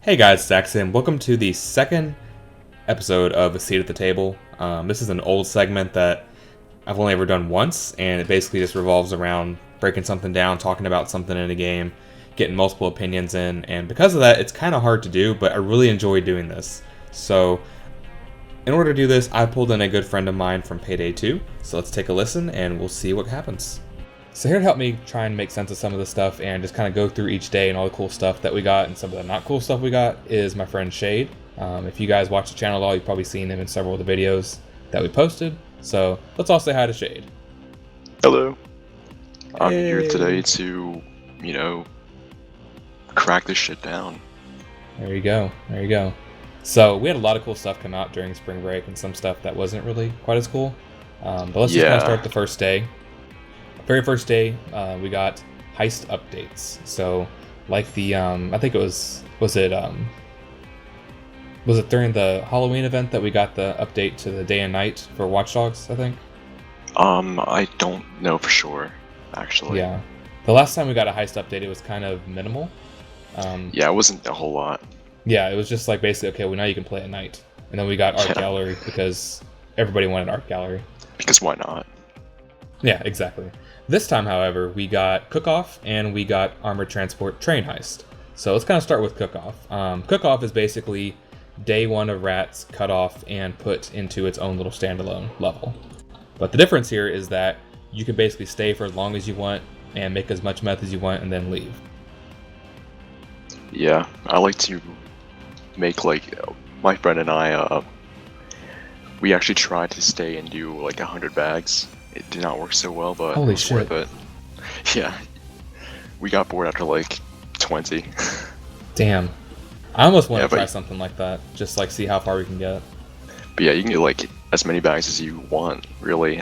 Hey guys, it's Axiom. Welcome to the second episode of A Seat at the Table. This is an old segment that I've only ever done once, and it basically just revolves around breaking something down, talking about something in a game, getting multiple opinions in, and because of that, it's kind of hard to do, but I really enjoy doing this. So, in order to do this, I pulled in a good friend of mine from Payday 2, so let's take a listen and we'll see what happens. So here to help me try and make sense of some of the stuff and just kind of go through each day and all the cool stuff that we got and some of the not cool stuff we got is my friend Shade. If you guys watch the channel at all, you've probably seen him in several of the videos that we posted. So let's all say hi to Shade. Hello. I'm Hey. here today to, crack this shit down. There you go. There you go. So we had a lot of cool stuff come out during spring break and some stuff that wasn't really quite as cool. But let's just kind of start the first day. Very first day, we got heist updates. So, like the, I think it was it during the Halloween event that we got the update to the day and night for Watch Dogs, I think? I don't know for sure, actually. Yeah. The last time we got a heist update, it was kind of minimal. Yeah, it wasn't a whole lot. Yeah, it was just like basically, okay, well now you can play at night. And then we got Art Gallery because everybody wanted Art Gallery. Because why not? Yeah, exactly. This time, however, we got Cook-Off and we got Armored Transport Train Heist. So let's kind of start with Cook-Off. Cook-Off is basically day one of Rats cut off and put into its own little standalone level. But the difference here is that you can basically stay for as long as you want and make as much meth as you want and then leave. Yeah, I like to make, my friend and I, we actually tried to stay and do, 100 bags. It did not work so well, but Holy it was shit. worth it. Yeah. We got bored after, 20. Damn. I almost want Yeah, to try but- something like that. Just, see how far we can get. But yeah, you can get, as many bags as you want, really.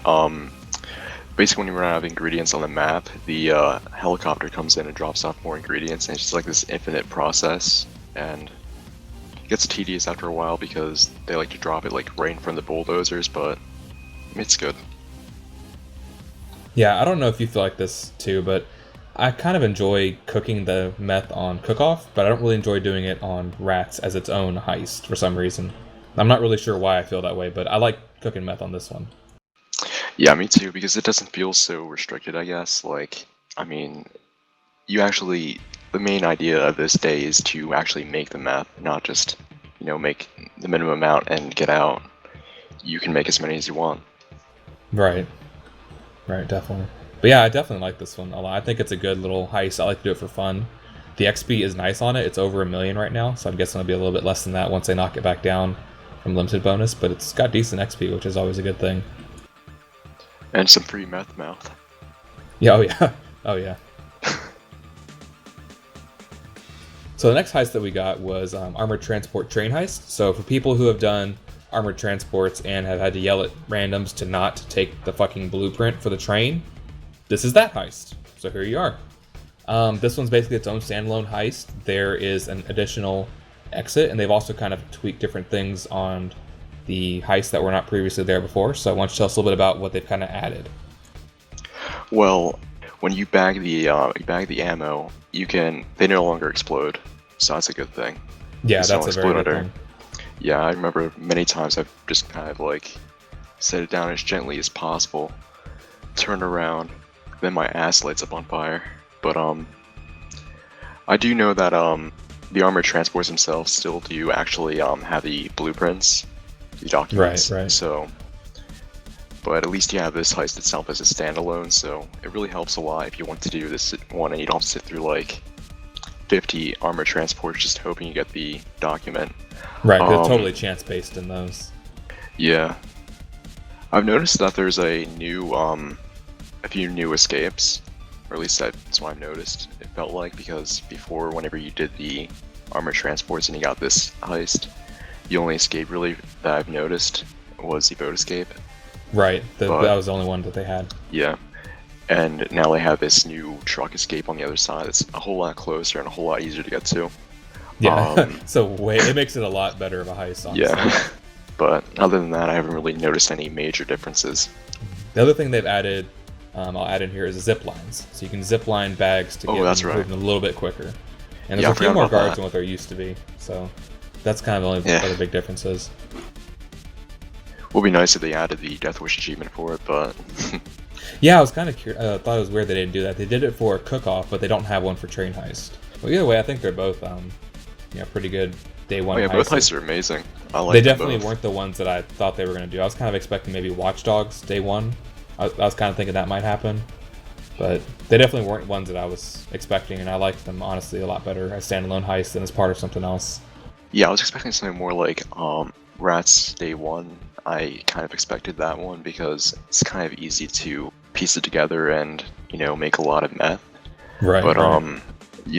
Basically, when you run out of ingredients on the map, the helicopter comes in and drops off more ingredients, and it's just this infinite process, and it gets tedious after a while because they like to drop it right in front of the bulldozers, but it's good. Yeah, I don't know if you feel like this too, but I kind of enjoy cooking the meth on Cook-Off, but I don't really enjoy doing it on Rats as its own heist for some reason. I'm not really sure why I feel that way, but I like cooking meth on this one. Yeah, me too, because it doesn't feel so restricted, I guess. You actually, the main idea of this day is to actually make the meth, not just, make the minimum amount and get out. You can make as many as you want. Right. Right, definitely. But yeah, I definitely like this one a lot. I think it's a good little heist. I like to do it for fun. The XP is nice on it. It's over 1 million right now, so I'm guessing it'll be a little bit less than that once they knock it back down from limited bonus, but it's got decent XP, which is always a good thing. And some free meth mouth. Yeah, oh yeah. Oh yeah. So the next heist that we got was Armored Transport Train Heist. So for people who have done Armored Transports and have had to yell at randoms to not take the fucking blueprint for the train, this is that heist. So here you are. This one's basically its own standalone heist. There is an additional exit, and they've also kind of tweaked different things on the heist that were not previously there before. So why don't you tell us a little bit about what they've kind of added? Well, when you bag the ammo, they no longer explode, so that's a good thing. Yeah, They don't that's a very explode good under. thing. Yeah, I remember many times I've just kind of set it down as gently as possible, turn around, then my ass lights up on fire. But I do know that the armored transports themselves still do actually have the blueprints, the documents. Right. So, but at least you have this heist itself as a standalone, so it really helps a lot if you want to do this one and you don't have to sit through 50 armored transports just hoping you get the document. Right, because it's totally chance-based in those. Yeah. I've noticed that there's a few new escapes, or at least that's what I've noticed. It felt like, because before, whenever you did the armored transports and you got this heist, the only escape really that I've noticed was the boat escape. Right, that was the only one that they had. Yeah. And now they have this new truck escape on the other side. It's a whole lot closer and a whole lot easier to get to. Yeah, it makes it a lot better of a heist, honestly. Yeah. But other than that, I haven't really noticed any major differences. The other thing they've added, I'll add in here, is zip lines. So you can zip line bags to get them moving a little bit quicker. And Yeah, there's I a few forgot more about guards that. than what there used to be. So that's kind of the only Yeah. other big differences. Would be nice if they added the Death Wish achievement for it, but Yeah, I was kind of thought it was weird they didn't do that. They did it for Cook-Off, but they don't have one for Train Heist. Well, either way, I think they're both pretty good day one oh yeah, both heists. heists are amazing. I like They them definitely both. weren't the ones that I thought they were going to do. I was kind of expecting maybe Watch Dogs day one. I was kind of thinking that might happen, but they definitely weren't ones that I was expecting, and I liked them honestly a lot better as standalone heists than as part of something else. Yeah, I was expecting something more like Rats Day One. I kind of expected that one because it's kind of easy to piece it together and make a lot of meth. Right. But right.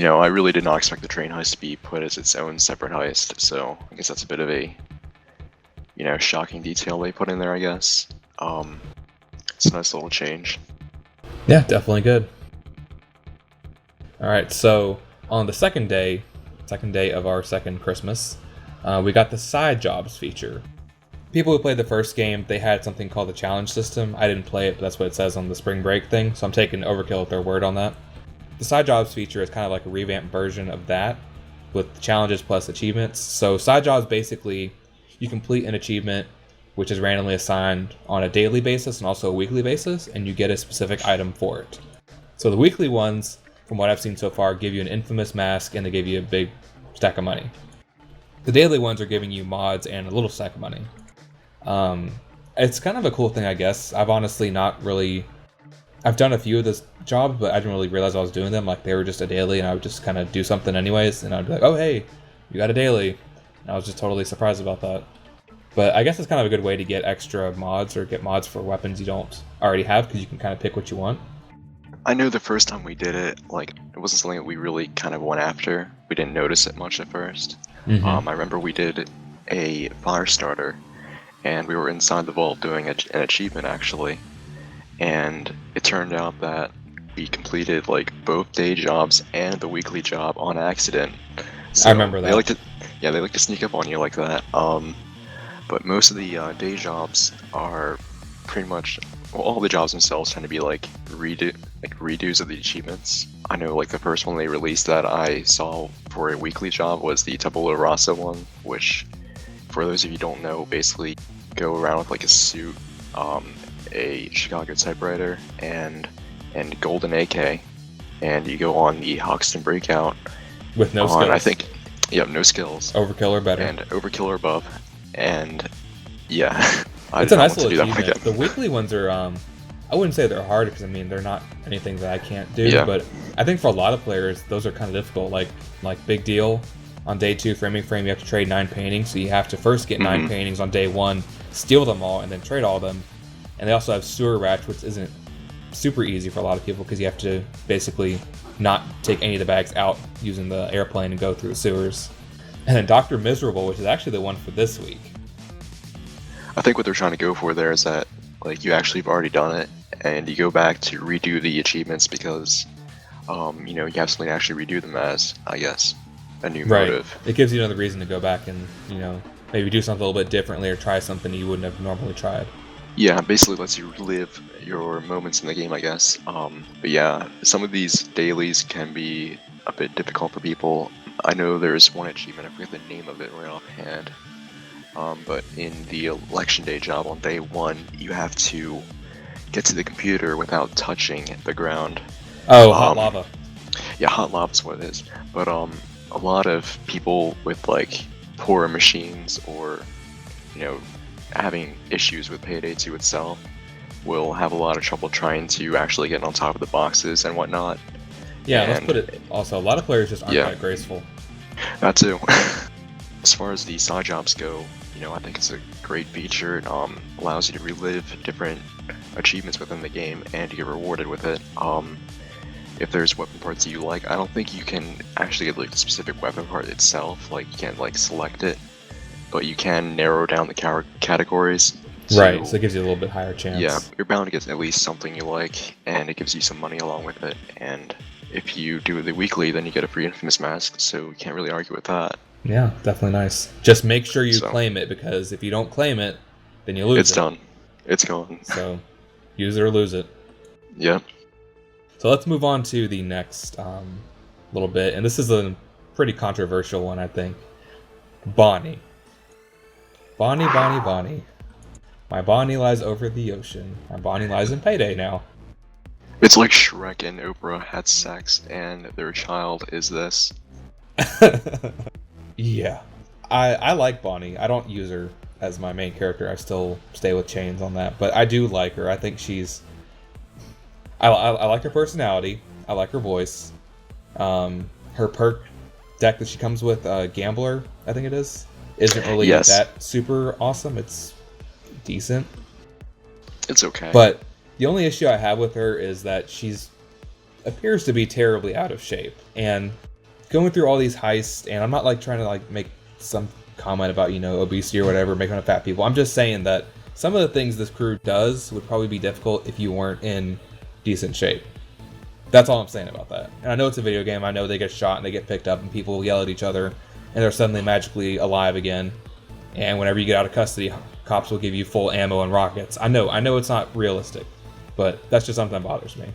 I really did not expect the train heist to be put as its own separate heist. So I guess that's a bit of a shocking detail they put in there. I guess it's a nice little change. Yeah, definitely good. All right, so on the second day of our second Christmas, we got the side jobs feature. People who played the first game, they had something called the challenge system. I didn't play it, but that's what it says on the spring break thing, so I'm taking Overkill at their word on that. The side jobs feature is kind of like a revamped version of that, with challenges plus achievements. So side jobs, basically, you complete an achievement, which is randomly assigned on a daily basis and also a weekly basis, and you get a specific item for it. So the weekly ones, from what I've seen so far, give you an infamous mask and they give you a big stack of money. The daily ones are giving you mods and a little stack of money. It's kind of a cool thing, I guess. I've honestly not really... I've done a few of those jobs, but I didn't really realize I was doing them. Like, they were just a daily, and I would just kind of do something anyways, and I'd be like, oh, hey, you got a daily. And I was just totally surprised about that. But I guess it's kind of a good way to get extra mods, or get mods for weapons you don't already have, because you can kind of pick what you want. I know the first time we did it, it wasn't something that we really kind of went after. We didn't notice it much at first. Mm-hmm. I remember we did a fire starter, and we were inside the vault doing an achievement actually, and it turned out that we completed both day jobs and the weekly job on accident. So I remember that. They like to sneak up on you like that. But most of the day jobs are pretty much, well, all the jobs themselves tend to be redos of the achievements. I know the first one they released that I saw for a weekly job was the Tabula Rasa one, which, for those of you who don't know, basically go around with a suit, a Chicago typewriter, and golden AK, and you go on the Hoxton Breakout With no skills. I think, no skills. Overkill or better. And Overkill or above. And yeah, It's a nice want to do little that one achievement. again. The weekly ones are, I wouldn't say they're hard, because they're not anything that I can't do. Yeah. But I think for a lot of players, those are kind of difficult. Like Big Deal, on day 2, Framing Frame, you have to trade 9 paintings, so you have to first get 9 paintings on day 1, steal them all, and then trade all of them. And they also have Sewer Ratch, which isn't super easy for a lot of people, because you have to basically not take any of the bags out using the airplane and go through the sewers. And then Dr. Miserable, which is actually the one for this week. I think what they're trying to go for there is that you actually have already done it, and you go back to redo the achievements because you have something to actually redo them as, I guess, a new motive. It gives you another reason to go back and maybe do something a little bit differently, or try something you wouldn't have normally tried. Yeah, basically lets you relive your moments in the game, I guess. But yeah, some of these dailies can be a bit difficult for people. I know there's one achievement, I forget the name of it right offhand. But in the election day job on day 1, you have to get to the computer without touching the ground. Oh, hot lava. Yeah, hot lava is what it is. But a lot of people with poorer machines, or having issues with Payday 2 itself, will have a lot of trouble trying to actually get on top of the boxes and whatnot. Yeah, let's put it. Also, a lot of players just aren't that graceful. That too. As far as the side jobs go, I think it's a great feature. It allows you to relive different achievements within the game and to get rewarded with it. If there's weapon parts that you like, I don't think you can actually get the specific weapon part itself. You can't select it, but you can narrow down the categories. Right, so it gives you a little bit higher chance. Yeah, you're bound to get at least something you like, and it gives you some money along with it. And if you do the weekly, then you get a free Infamous Mask, so you can't really argue with that. Yeah, definitely nice. Just make sure you claim it, because if you don't claim it, then you lose it. It's done. It's gone. So, use it or lose it. Yeah. So let's move on to the next little bit, and this is a pretty controversial one, I think. Bonnie. Bonnie, Bonnie, Bonnie. My Bonnie lies over the ocean. My Bonnie lies in Payday now. It's like Shrek and Oprah had sex, and their child is this. Yeah. I like Bonnie. I don't use her as my main character. I still stay with Chains on that. But I do like her. I think she's... I like her personality. I like her voice. Her perk deck that she comes with, Gambler, I think it is, isn't really that super awesome. It's decent. It's okay. But the only issue I have with her is that she's appears to be terribly out of shape. And going through all these heists, and I'm not like trying to like make some comment about, you know, obesity or whatever, making fun of fat people. I'm just saying that some of the things this crew does would probably be difficult if you weren't in decent shape. That's all I'm saying about that. And I know it's a video game. I know they get shot and they get picked up and people yell at each other and they're suddenly magically alive again. And whenever you get out of custody, cops will give you full ammo and rockets. I know it's not realistic, but that's just something that bothers me.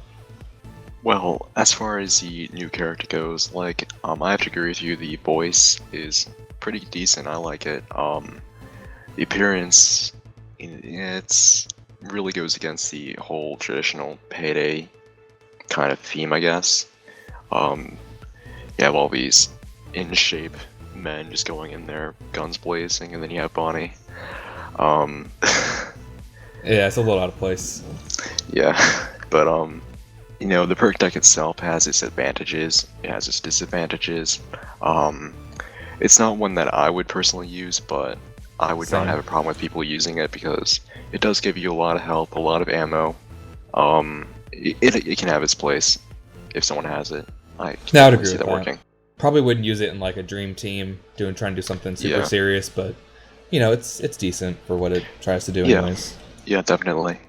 Well, as far as the new character goes, like, I have to agree with you, the voice is pretty decent. I like it. The appearance, it's really goes against the whole traditional Payday kind of theme, I guess. You have all these in shape men just going in there, guns blazing, and then you have Bonnie. Yeah, it's a little out of place. Yeah, but you know, the perk deck itself has its advantages, it has its disadvantages. It's not one that I would personally use, but I would not have a problem with people using it because it does give you a lot of health, a lot of ammo. It can have its place if someone has it. I can see that working. Probably wouldn't use it in like a dream team trying to do something super serious, but you know, it's decent for what it tries to do anyways. Yeah, definitely.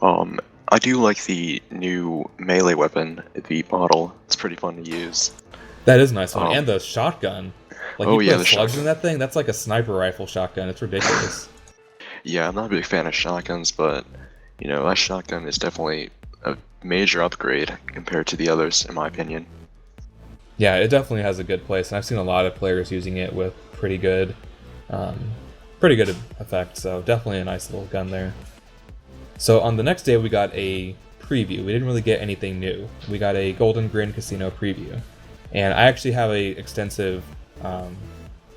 I do like the new melee weapon, the bottle. It's pretty fun to use. That is a nice one, and the shotgun. Like, you put the slugs shotgun in that thing. That's like a sniper rifle shotgun. It's ridiculous. Yeah, I'm not a big fan of shotguns, but you know, that shotgun is definitely a major upgrade compared to the others, in my opinion. Yeah, it definitely has a good place, and I've seen a lot of players using it with pretty good effect. So definitely a nice little gun there. So on the next day, we got a preview. We didn't really get anything new. We got a Golden Grin Casino preview, and I actually have a extensive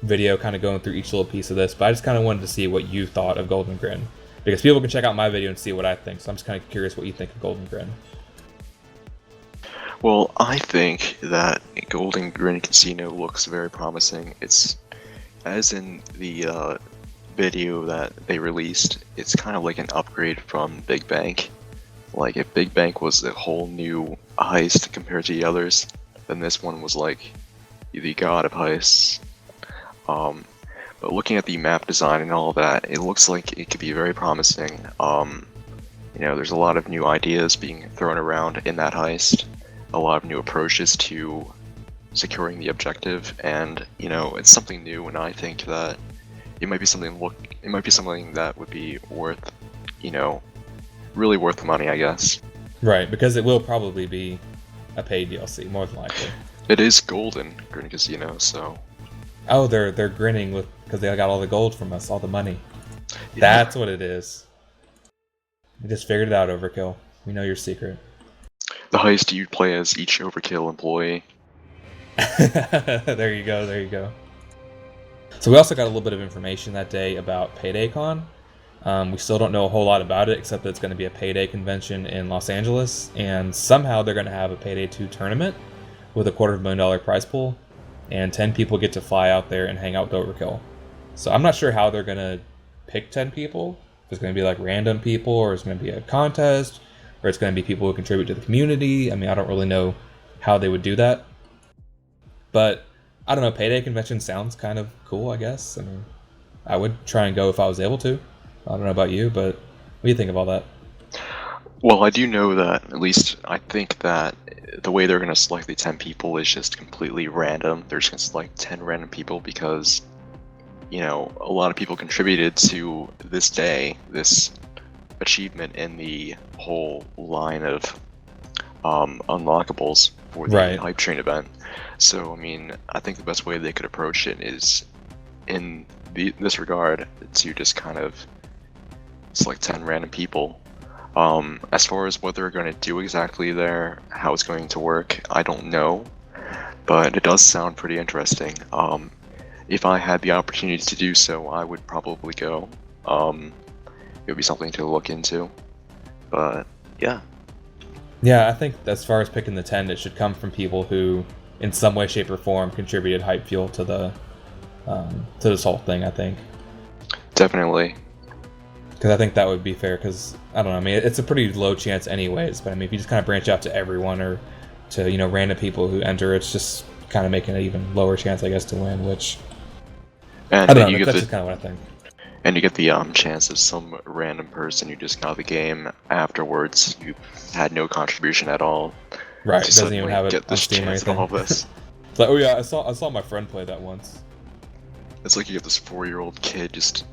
video kind of going through each little piece of this, but I just kind of wanted to see what you thought of Golden Grin, because people can check out my video and see what I think. So I'm just kind of curious what you think of Golden Grin. Well, I think that Golden Grin Casino looks very promising. It's, as in the video that they released, it's kind of like an upgrade from Big Bank. Like, if Big Bank was a whole new heist compared to the others, then this one was like the god of heists. But looking at the map design and all that, it looks like it could be very promising. You know, there's a lot of new ideas being thrown around in that heist, a lot of new approaches to securing the objective, and you know, it's something new, and I think that it might be something that would be worth, you know, really worth the money, I guess. Right, because it will probably be a paid DLC, more than likely. It is Golden Grin Casino, so. Oh, they're grinning because they got all the gold from us, all the money. Yeah. That's what it is. We just figured it out, Overkill. We know your secret. The heist you play as each Overkill employee. There you go. So we also got a little bit of information that day about PaydayCon. We still don't know a whole lot about it, except that it's going to be a Payday convention in Los Angeles, and somehow they're going to have a Payday 2 tournament with a $250,000 prize pool, and 10 people get to fly out there and hang out with Overkill. So I'm not sure how they're going to pick 10 people. If it's going to be like random people, or it's going to be a contest, or it's going to be people who contribute to the community. I mean, I don't really know how they would do that. But I don't know, Payday convention sounds kind of cool, I guess. I mean, I would try and go if I was able to. I don't know about you, but what do you think of all that? Well, I do know that, at least I think that the way they're going to select the 10 people is just completely random. They're just going to select 10 random people because, you know, a lot of people contributed to this day, this achievement in the whole line of unlockables for the Right. hype train event. So I mean, I think the best way they could approach it is in this regard to just kind of select 10 random people. As far as what they're going to do exactly there, how it's going to work, I don't know, but it does sound pretty interesting. If I had the opportunity to do so, I would probably go. It would be something to look into, but yeah. Yeah, I think as far as picking the 10, it should come from people who, in some way, shape, or form, contributed hype fuel to this whole thing. I think, Definitely. because I think that would be fair. Because I don't know. I mean, it's a pretty low chance, anyways. But I mean, if you just kind of branch out to everyone or to random people who enter, it's just kind of making an even lower chance, I guess, to win. Which And I don't know. you get That's the just kind of what I think. and you get the chance of some random person who just got the game afterwards, who had no contribution at all, Right? to It doesn't even suddenly have it get on this Steam or chance and anything. all this. It's like, oh yeah, I saw my friend play that once. It's like you get this 4-year-old kid just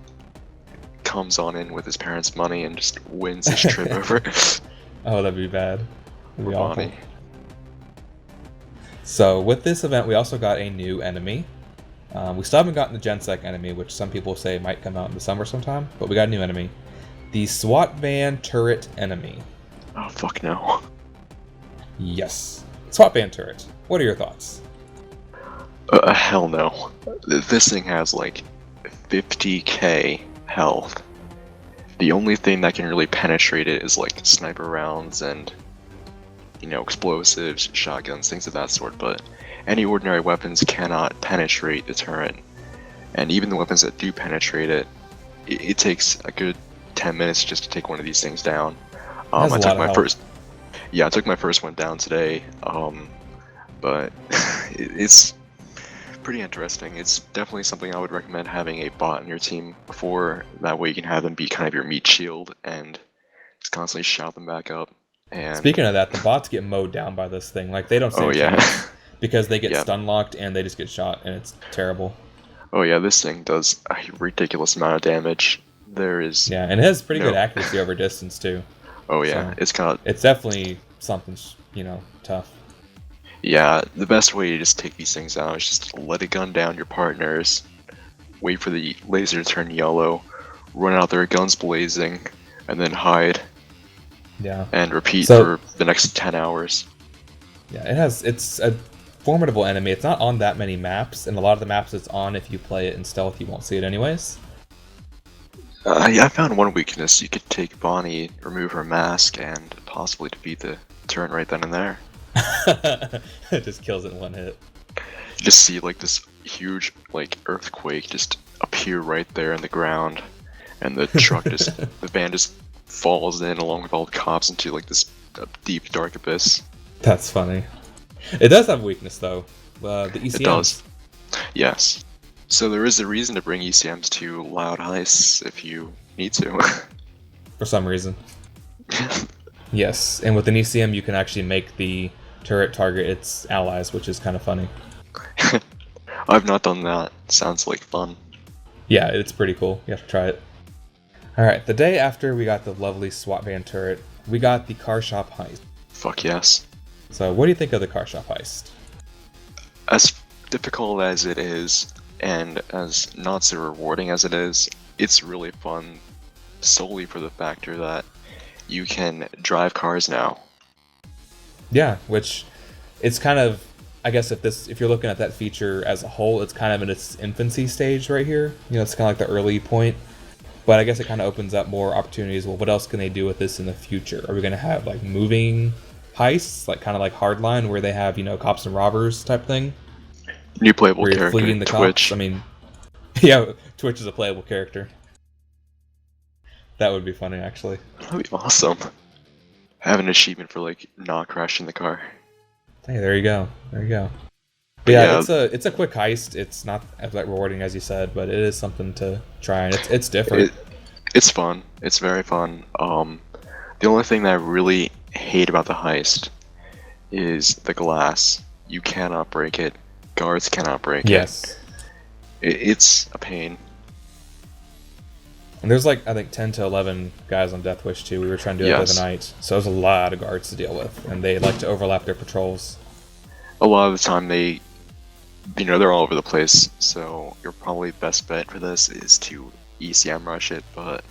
comes on in with his parents' money and just wins his trip over. Oh, that'd be bad. That'd be awful. Bonnie. So with this event, we also got a new enemy. We still haven't gotten the Gensec enemy, which some people say might come out in the summer sometime, but we got a new enemy. The SWAT van turret enemy. Oh fuck no. Yes. SWAT van turret. What are your thoughts? Hell no. This thing has like 50k health. The only thing that can really penetrate it is like sniper rounds and explosives, shotguns, things of that sort, but any ordinary weapons cannot penetrate the turret. And even the weapons that do penetrate it takes a good 10 minutes just to take one of these things down. That's a I lot took of my health. first Yeah, I took my first one down today. But it's pretty interesting. It's definitely something I would recommend having a bot in your team for. That way you can have them be kind of your meat shield and just constantly shout them back up. And Speaking of that, the bots get mowed down by this thing. Like, they don't stand oh a yeah, chance because they get Yeah. stun locked and they just get shot, and it's terrible. oh yeah, this thing does a ridiculous amount of damage. There is Yeah, and it has pretty No. good accuracy over distance too. oh yeah, So- it's got It's definitely something, tough. yeah. The best way to just take these things out is just let it gun down your partners, wait for the laser to turn yellow, run out there guns blazing, and then hide Yeah. and repeat So- for the next 10 hours. Yeah, it's a formidable enemy. It's not on that many maps, and a lot of the maps it's on, if you play it in stealth, you won't see it anyways. I found one weakness. You could take Bonnie, remove her mask, and possibly defeat the turret right then and there. It just kills it in one hit. You just see like this huge like earthquake just appear right there in the ground, and the truck just the van just falls in along with all the cops into like this deep dark abyss. That's funny. It does have a weakness though. The ECMs. It does. Yes. So there is a reason to bring ECMs to loud heists if you need to. For some reason. Yes, and with an ECM you can actually make the turret target its allies, which is kind of funny. I've not done that. Sounds like fun. Yeah, it's pretty cool. You have to try it. Alright, the day after we got the lovely SWAT van turret, we got the car shop heist. Fuck yes. So what do you think of the car shop heist? As difficult as it is, and as not so rewarding as it is, it's really fun solely for the factor that you can drive cars now. Yeah, which it's kind of, I guess if you're looking at that feature as a whole, it's kind of in its infancy stage right here. It's kind of like the early point. But I guess it kind of opens up more opportunities. Well, what else can they do with this in the future? Are we going to have like moving heists, like kind of like Hardline, where they have cops and robbers type thing, New playable where you're character, fleeing the Twitch. cops? I mean, yeah, Twitch is a playable character. That would be funny, actually. That'd be awesome. Have an achievement for like not crashing the car. Hey, there you go. There you go. But yeah, Yeah. it's a quick heist. It's not as like rewarding as you said, but it is something to try, and it's different. It's fun. It's very fun. The only thing that I really hate about the heist is the glass. You cannot break it. Guards cannot break Yes. it. It's a pain. And there's like, I think, 10 to 11 guys on Death Wish too. We were trying to do it the other night. So there's a lot of guards to deal with. And they like to overlap their patrols. A lot of the time they're all over the place. So your probably best bet for this is to ECM rush it. But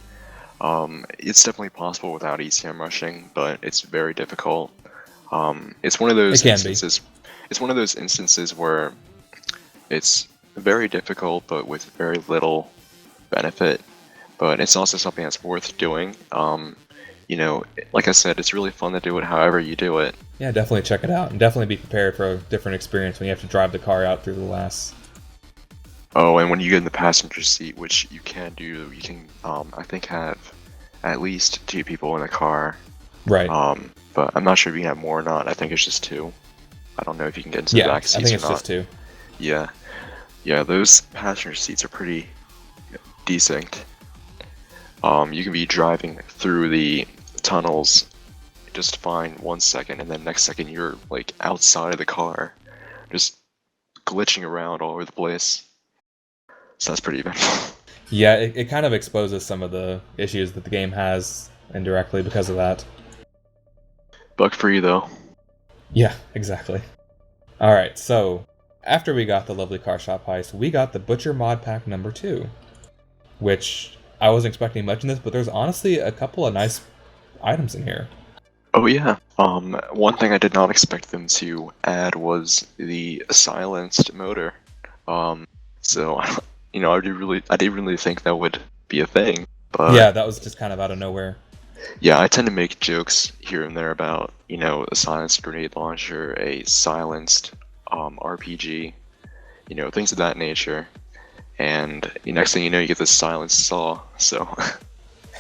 it's definitely possible without ECM rushing, but it's very difficult. It's one of those instances. It's one of those instances where it's very difficult, but with very little benefit. But it's also something that's worth doing. Like I said, it's really fun to do it however you do it. Yeah, definitely check it out, and definitely be prepared for a different experience when you have to drive the car out through the last. Oh, and when you get in the passenger seat, which you can do, you can, I think, have at least 2 people in the car. Right. But I'm not sure if you can have more or not. I think it's just 2. I don't know if you can get into the back seats or not. I think it's just 2. Yeah. Yeah, those passenger seats are pretty decent. You can be driving through the tunnels just fine 1 second, and then next second you're like outside of the car, just glitching around all over the place. So that's pretty eventful. Yeah, it kind of exposes some of the issues that the game has indirectly because of that. Bug free though. Yeah, exactly. Alright, so after we got the lovely car shop heist, we got the Butcher mod pack number 2, which I wasn't expecting much in this, but there's honestly a couple of nice items in here. Oh yeah. One thing I did not expect them to add was the silenced motor. So I didn't really think that would be a thing. But yeah, that was just kind of out of nowhere. Yeah, I tend to make jokes here and there about, a silenced grenade launcher, a silenced RPG, things of that nature. And the next thing you know, you get this silenced saw, so...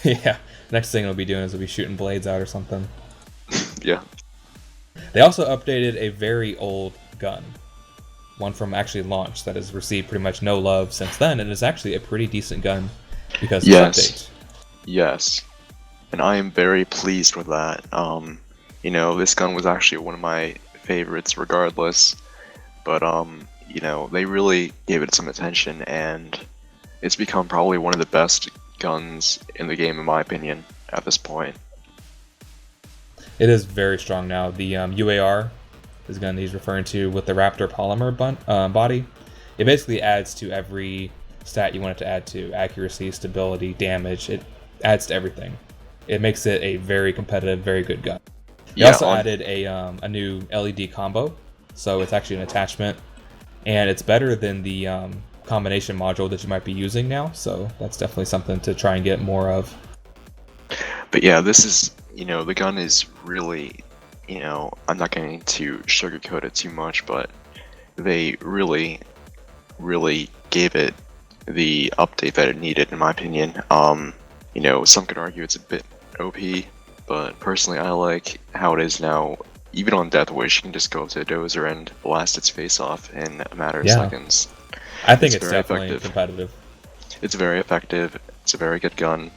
Yeah, next thing we'll be doing is we'll be shooting blades out or something. Yeah. They also updated a very old gun. One from actually launch that has received pretty much no love since then, and is actually a pretty decent gun because of this update. Yes. And I am very pleased with that. This gun was actually one of my favorites regardless, but they really gave it some attention, and it's become probably one of the best guns in the game in my opinion at this point. It is very strong now. The UAR, this gun he's referring to with the Raptor polymer body, it basically adds to every stat you want it to add to: accuracy, stability, damage. It adds to everything. It makes it a very competitive, very good gun. They also added a new LED combo, so it's actually an attachment, and it's better than the combination module that you might be using now, so that's definitely something to try and get more of. But yeah, this is, the gun is really, I'm not going to sugarcoat it too much, but they really, really gave it the update that it needed, in my opinion. Some could argue it's a bit OP, but personally I like how it is now. Even on Death Wish, you can just go to Dozer and blast its face off in a matter of seconds. I think it's definitely competitive. It's very effective. It's a very good gun.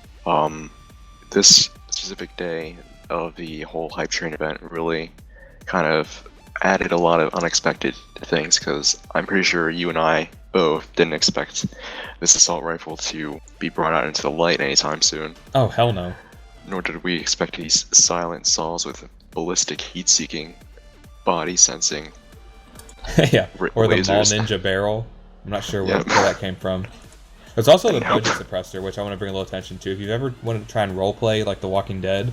This specific day of the whole Hype Train event really kind of added a lot of unexpected things, because I'm pretty sure you and I both didn't expect this assault rifle to be brought out into the light anytime soon. Oh, hell no. Nor did we expect these silent saws with ballistic heat-seeking, body sensing. Yeah, or the Mall lasers. Ninja barrel. I'm not sure where that came from. There's also the budget suppressor, which I want to bring a little attention to. If you've ever wanted to try and roleplay like The Walking Dead,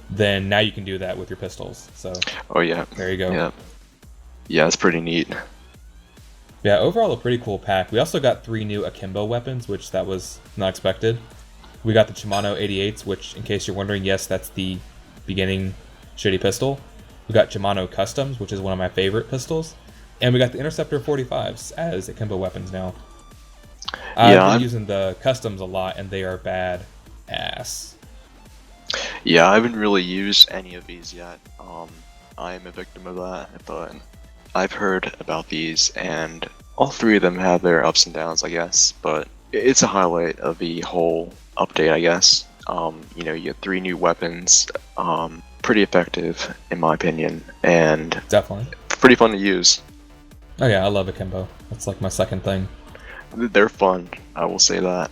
then now you can do that with your pistols. So. Oh yeah. There you go. Yeah. Yeah, it's pretty neat. Yeah, overall a pretty cool pack. We also got 3 new akimbo weapons, which that was not expected. We got the Shimano 88s, which, in case you're wondering, yes, that's the beginning shitty pistol. We got Shimano Customs, which is one of my favorite pistols. And we got the Interceptor 45s as akimbo weapons now. I've been using the Customs a lot, and they are bad ass. Yeah, I haven't really used any of these yet. I am a victim of that, but I've heard about these, and all 3 of them have their ups and downs, I guess. But it's a highlight of the whole update, I guess. You get 3 new weapons, pretty effective in my opinion, and definitely pretty fun to use. Oh yeah, I love akimbo. That's like my second thing. They're fun, I will say that.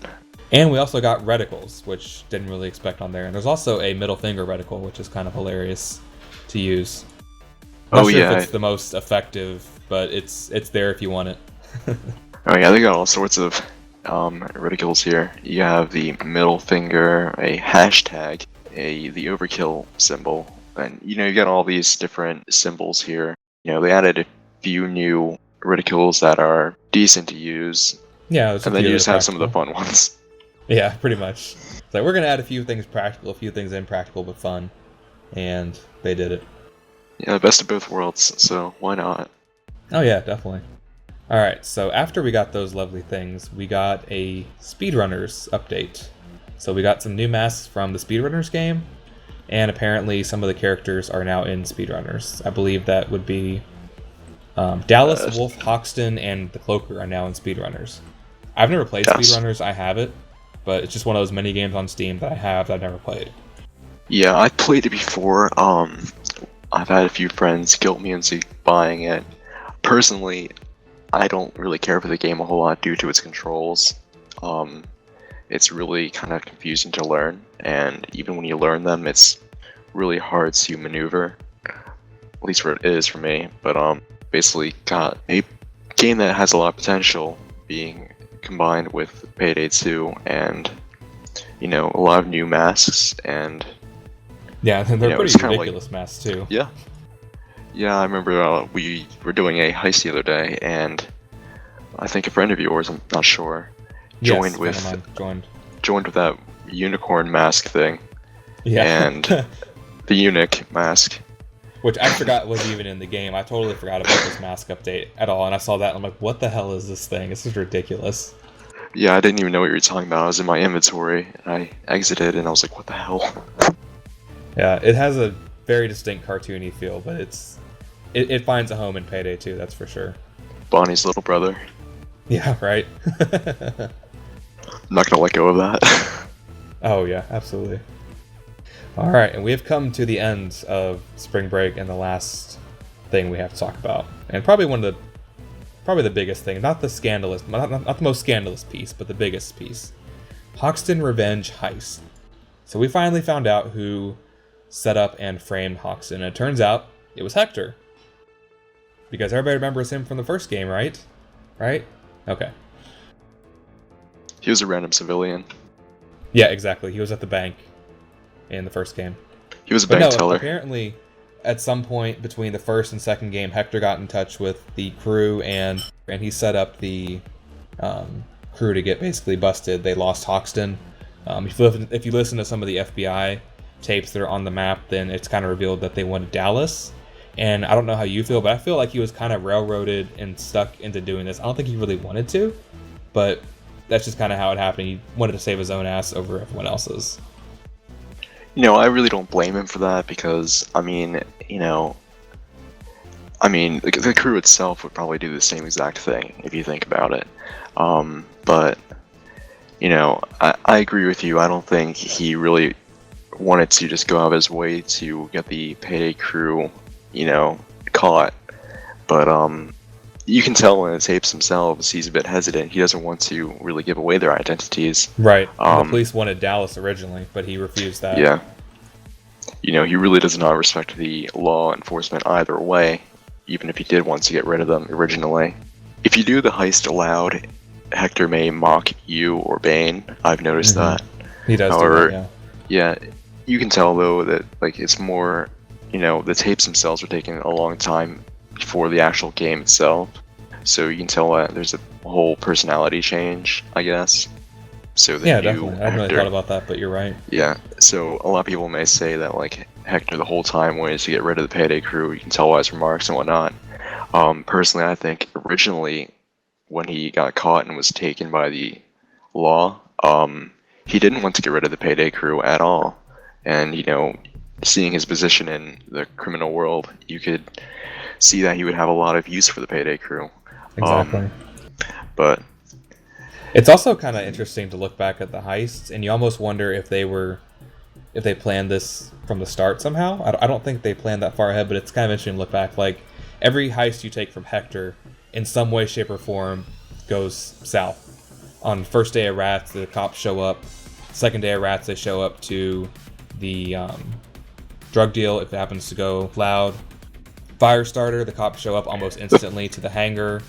And we also got reticles, which didn't really expect on there. And there's also a middle finger reticle, which is kind of hilarious to use. I'm not sure if it's the most effective, but it's there if you want it. Oh yeah, they got all sorts of reticules here. You have the middle finger, a hashtag, the overkill symbol, and you got all these different symbols here. They added a few new reticules that are decent to use. Yeah, and then you just have some of the fun ones. Yeah, pretty much. So we're gonna add a few things practical, a few things impractical, but fun, and they did it. Yeah, the best of both worlds. So why not? Oh yeah, definitely. All right, so after we got those lovely things, we got a speedrunners update. So we got some new masks from the speedrunners game, and apparently some of the characters are now in speedrunners. I believe that would be Dallas, Wolf, Hoxton, and the Cloaker are now in speedrunners. I've never played speedrunners. I have it, but it's just one of those mini games on Steam that I have that I've never played. Yeah, I played it before. I've had a few friends guilt me into buying it. Personally, I don't really care for the game a whole lot due to its controls. It's really kind of confusing to learn, and even when you learn them, it's really hard to maneuver. At least it is for me. But basically got a game that has a lot of potential being combined with Payday 2 and a lot of new masks and yeah, they're pretty ridiculous masks too. Yeah, I remember we were doing a heist the other day, and I think a friend of yours, I'm not sure, joined with that unicorn mask thing. Yeah, and the eunuch mask, which I forgot was even in the game. I totally forgot about this mask update at all, and I saw that and I'm like, what the hell is this thing? This is ridiculous. Yeah, I didn't even know what you were talking about. I was in my inventory, and I exited, and I was like, what the hell? Yeah, it has a very distinct cartoony feel, but it finds a home in Payday 2, that's for sure. Bonnie's little brother. Yeah, right? I'm not gonna let go of that. Oh yeah, absolutely. Alright, and we have come to the end of Spring Break and the last thing we have to talk about. And probably the biggest thing, not the most scandalous piece, but the biggest piece. Hoxton Revenge Heist. So we finally found out who set up and framed Hoxton, and it turns out it was Hector. Because everybody remembers him from the first game, right? Right? Okay. He was a random civilian. Yeah, exactly. He was at the bank in the first game. He was a bank teller. Apparently, at some point between the first and second game, Hector got in touch with the crew and he set up the crew to get basically busted. They lost Hoxton. If you listen to some of the FBI tapes that are on the map, then it's kind of revealed that they wanted Dallas. And I don't know how you feel, but I feel like he was kind of railroaded and stuck into doing this. I don't think he really wanted to, but that's just kind of how it happened. He wanted to save his own ass over everyone else's. I really don't blame him for that because, the crew itself would probably do the same exact thing if you think about it. But, I agree with you. I don't think he really wanted to just go out of his way to get the Payday crew, caught. But, you can tell in the tapes themselves, he's a bit hesitant. He doesn't want to really give away their identities. Right. The police wanted Dallas originally, but he refused that. Yeah. He really does not respect the law enforcement either way, even if he did want to get rid of them originally. If you do the heist aloud, Hector may mock you or Bane. I've noticed that. He does. However, do that, yeah, you can tell though that it's more, the tapes themselves are taking a long time for the actual game itself. So you can tell that there's a whole personality change, I guess. So the definitely. I hadn't really thought about that, but you're right. Yeah, so a lot of people may say that Hector the whole time wanted to get rid of the Payday crew. You can tell by his remarks and whatnot. Personally, I think originally when he got caught and was taken by the law, he didn't want to get rid of the Payday crew at all. And seeing his position in the criminal world, you could see that he would have a lot of use for the Payday crew. Exactly. But it's also kind of interesting to look back at the heists, and you almost wonder if they planned this from the start somehow. I don't think they planned that far ahead, but it's kind of interesting to look back. Like, every heist you take from Hector, in some way, shape, or form, goes south. on first day of Rats, the cops show up. Second day of Rats, they show up to the drug deal if it happens to go loud. Firestarter, the cops show up almost instantly to the hangar.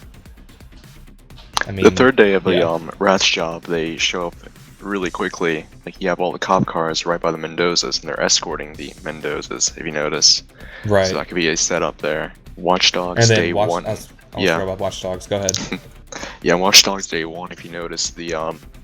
I mean, the third day of the Rats job, they show up really quickly. Like, you have all the cop cars right by the Mendozas, and they're escorting the Mendozas, if you notice. Right. So that could be a setup there. Watch Dogs and then day one. Yeah. About Watch Dogs. Go ahead. Yeah, Watch Dogs day one, if you notice, the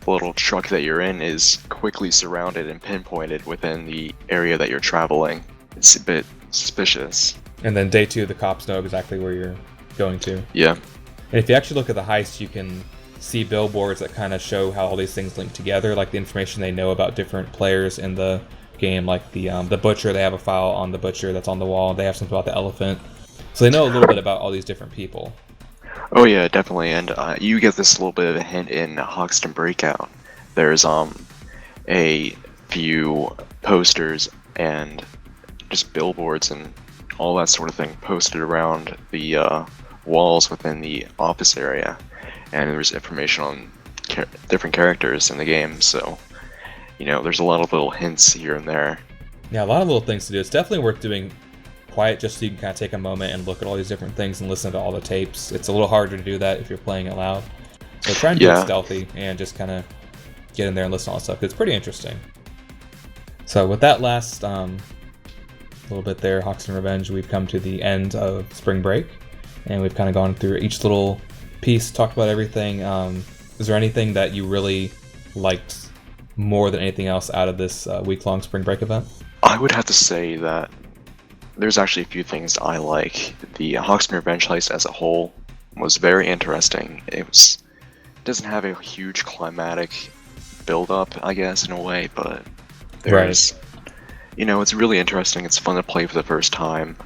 little truck that you're in is quickly surrounded and pinpointed within the area that you're traveling. It's a bit suspicious. And then day two, the cops know exactly where you're going to. Yeah. And if you actually look at the heist, you can see billboards that kind of show how all these things link together, like the information they know about different players in the game, like the butcher. They have a file on the butcher that's on the wall. They have something about the elephant, so they know a little bit about all these different people. Oh yeah, definitely. And you get this little bit of a hint in Hoxton Breakout. There's a few posters and just billboards and all that sort of thing posted around the walls within the office area, and there's information on different characters in the game, so there's a lot of little hints here and there. Yeah, a lot of little things to do. It's definitely worth doing quiet just so you can kind of take a moment and look at all these different things and listen to all the tapes. It's a little harder to do that if you're playing it loud, so try and do it stealthy and just kind of get in there and listen to all that stuff. It's pretty interesting. So with that last little bit there, Hoxton Revenge, we've come to the end of Spring Break, and we've kind of gone through each little piece, talked about everything. Is there anything that you really liked more than anything else out of this week-long Spring Break event? I would have to say that there's actually a few things I like. The Hoxton Revenge heist as a whole was very interesting. It doesn't have a huge climatic build-up, I guess, in a way, but there's, it's really interesting. It's fun to play for the first time.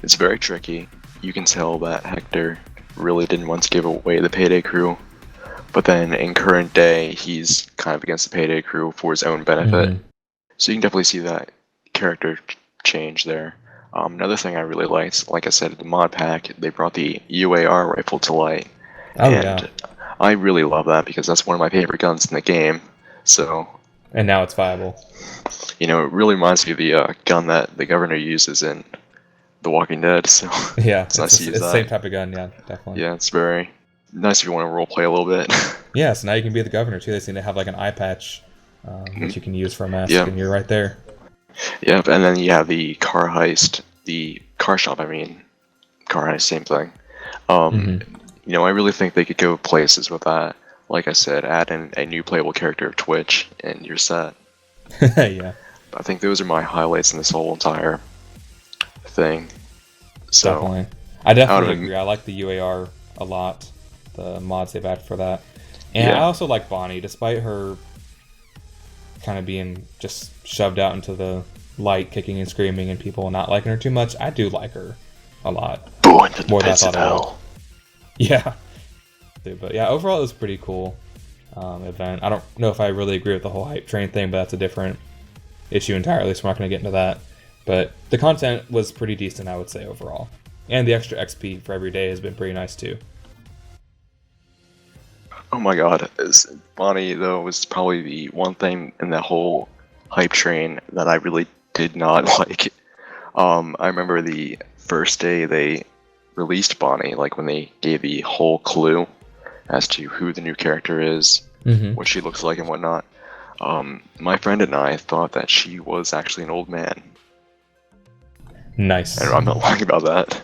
It's very tricky. You can tell that Hector really didn't want to give away the Payday crew, but then in current day, he's kind of against the Payday crew for his own benefit. Mm-hmm. So you can definitely see that character change there. Another thing I really liked, like I said, the mod pack, they brought the UAR rifle to light. I really love that because that's one of my favorite guns in the game. So, and now it's viable. It really reminds me of the gun that the governor uses in The Walking Dead. So yeah, it's nice to use that. It's the same type of gun. Yeah, definitely. Yeah, it's very nice if you want to roleplay a little bit. Yeah, so now you can be the governor too. They seem to have like an eye patch that you can use for a mask, and you're right there. Yeah, and then you have the car heist, the car shop. Car heist, same thing. I really think they could go places with that. Like I said, add in a new playable character of Twitch, and you're set. Yeah. I think those are my highlights in this whole entire thing. So, definitely. I definitely agree. I like the UAR a lot. The mods they've added for that. And I also like Bonnie, despite her kind of being just shoved out into the light, kicking and screaming, and people not liking her too much. I do like her a lot. More than I thought I would. Yeah. But yeah, overall it was a pretty cool event. I don't know if I really agree with the whole hype train thing, but that's a different issue entirely, so we're not going to get into that. But the content was pretty decent, I would say, overall. And the extra XP for every day has been pretty nice too. Oh my god, Bonnie, though, was probably the one thing in that whole hype train that I really did not like. I remember the first day they released Bonnie, like when they gave the whole clue as to who the new character is, what she looks like and whatnot. My friend and I thought that she was actually an old man. Nice. And I'm not lying about that.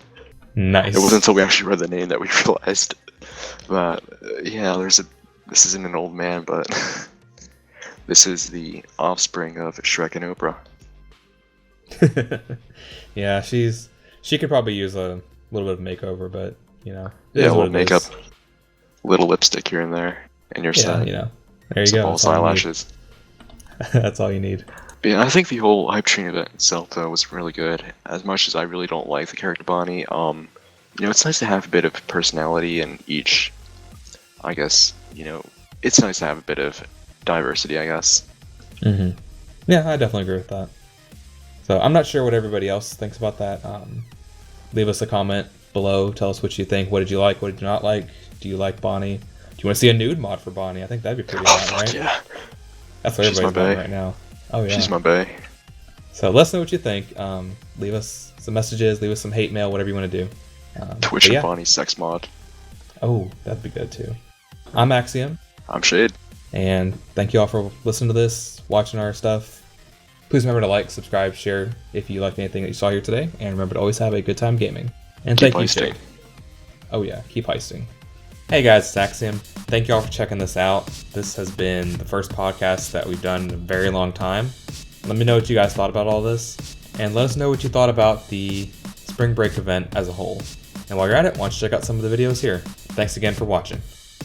Nice. It wasn't until we actually read the name that we realized that, this isn't an old man, but this is the offspring of Shrek and Oprah. Yeah, she could probably use a little bit of makeover, but, a little makeup, little lipstick here and there, and you're set. There you go. False eyelashes. That's all you need. But yeah, I think the whole hype train event itself, though, was really good. As much as I really don't like the character Bonnie, it's nice to have a bit of personality in each. I guess it's nice to have a bit of diversity, I guess. Yeah, I definitely agree with that. So I'm not sure what everybody else thinks about that. Leave us a comment below. Tell us what you think. What did you like? What did you not like? Do you like Bonnie? Do you want to see a nude mod for Bonnie? I think that'd be pretty hot, fuck right? yeah. That's what She's everybody's my doing bae. right now. Oh yeah. She's my bae. So let us know what you think. Leave us some messages, leave us some hate mail, whatever you want to do. Twitch but and yeah. Bonnie sex mod. Oh, that'd be good too. I'm Axiom, I'm Shade. and thank you all for listening to this, watching our stuff. Please remember to like, subscribe, share if you liked anything that you saw here today, and remember to always have a good time gaming. And Keep thank you, heisting. Shade. Oh yeah, keep heisting. Hey guys, it's Axiom. Thank you all for checking this out. This has been the first podcast that we've done in a very long time. Let me know what you guys thought about all this, and let us know what you thought about the spring break event as a whole. And while you're at it, why don't you check out some of the videos here. Thanks again for watching.